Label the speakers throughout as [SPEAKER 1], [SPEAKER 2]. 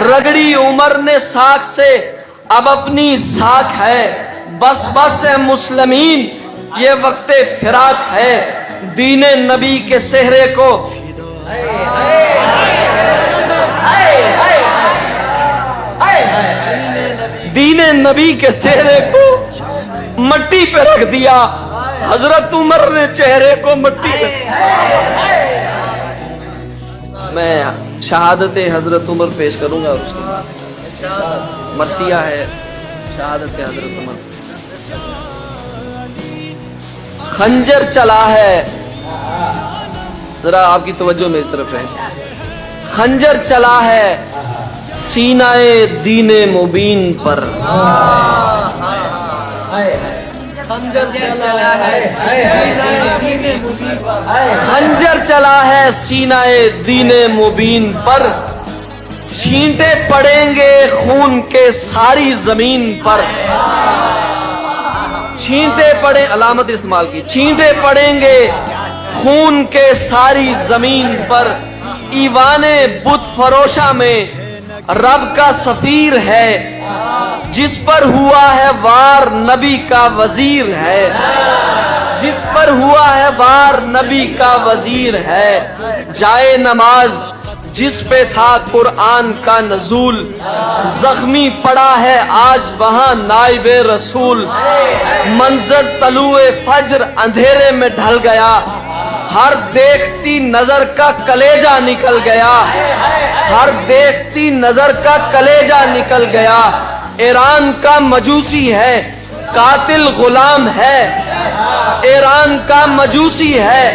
[SPEAKER 1] رگڑی عمر نے ساکھ سے اب اپنی ساکھ ہے، بس بس اے مسلمین یہ وقت فراق ہے، دین نبی کے صحرے کو دین نبی کے صحرے کو مٹی پہ رکھ دیا، حضرت عمر نے چہرے کو مٹی پہ. میں شہادت حضرت عمر پیش کروں گا، اس کے بعد مرثیہ ہے شہادت حضرت عمر. خنجر چلا ہے، ذرا آپ کی توجہ میری طرف ہے. خنجر چلا ہے سینہ دین مبین پر، خنجر چلا ہے سینہ دین مبین پر، چھینٹے پڑیں گے خون کے ساری زمین پر. چھینٹے پڑیں، علامت استعمال کی، چھینٹے پڑیں گے خون کے ساری زمین پر. ایوان بت فروشہ میں رب کا سفیر ہے، جس پر ہوا ہے وار نبی کا وزیر ہے، جس پر ہوا ہے وار نبی کا وزیر ہے. جائے نماز جس پہ تھا قرآن کا نزول، زخمی پڑا ہے آج وہاں نائب رسول. منظر طلوع فجر اندھیرے میں ڈھل گیا، ہر دیکھتی نظر کا کلیجہ نکل گیا، ہر دیکھتی نظر کا کلیجہ نکل گیا. ایران کا مجوسی ہے قاتل غلام ہے، ایران کا مجوسی ہے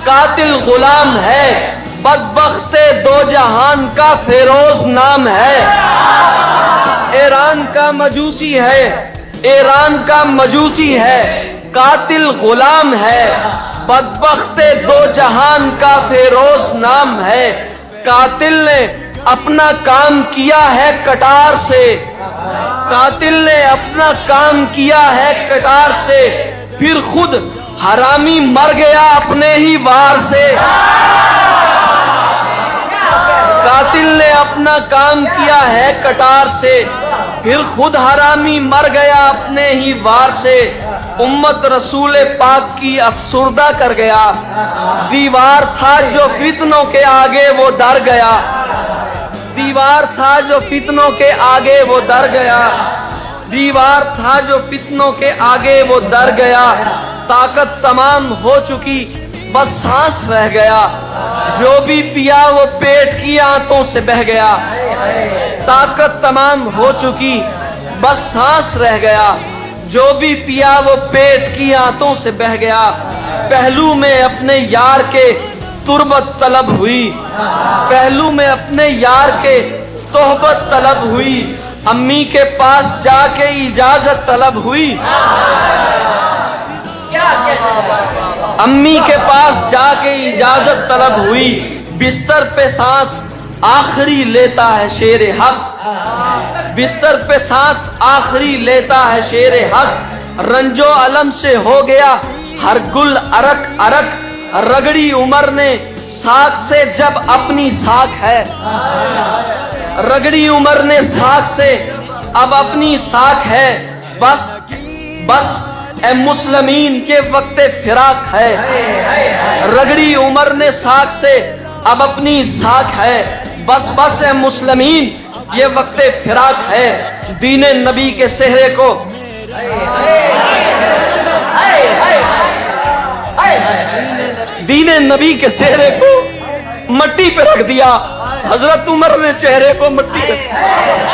[SPEAKER 1] قاتل غلام ہے. بدبخت دو جہان کا فیروز نام ہے. ایران کا مجوسی ہے، ایران کا مجوسی ہے قاتل غلام ہے. بدبخت دو جہان کا فیروز نام ہے. قاتل نے اپنا کام کیا ہے کٹار سے، قاتل نے اپنا کام کیا ہے کٹار سے، پھر خود حرامی مر گیا اپنے ہی وار سے. قاتل نے اپنا کام کیا ہے کٹار سے، پھر خود حرامی مر گیا اپنے ہی وار سے. امت رسول پاک کی افسردہ کر گیا، دیوار تھا جو فتنوں کے آگے وہ ڈر گیا، دیوار تھا جو فتنوں کے آگے وہ ڈر گیا، دیوار تھا جو فتنوں کے آگے وہ ڈر گیا. طاقت تمام ہو چکی بس سانس رہ گیا، جو بھی پیا وہ پیٹ کی آنتوں سے بہ گیا. طاقت تمام ہو چکی بس سانس رہ گیا، جو بھی پیا وہ پیٹ کی آنتوں سے بہ گیا. پہلو میں اپنے یار کے تربت طلب ہوئی، پہلو میں اپنے یار کے تحبت طلب ہوئی. امی کے پاس جا کے اجازت طلب ہوئی، امی کے پاس جا کے اجازت طلب ہوئی. بستر پہ سانس آخری لیتا ہے شیر حق، بستر پہ سانس آخری لیتا ہے شیر حق. رنج و علم سے ہو گیا ہر گل ارک ارک، رگڑی عمر نے ساکھ سے جب اپنی ساکھ ہے، رگڑی عمر نے ساکھ سے اب اپنی ساکھ ہے. بس بس اے مسلمین کے وقت فراق ہے، رگڑی عمر نے ساکھ سے اب اپنی ساکھ ہے. بس بس اے مسلمین یہ وقت فراق ہے، دین نبی کے صحرے کو دین نبی کے صحرے کو مٹی پہ رکھ دیا، حضرت عمر نے چہرے کو مٹی پہ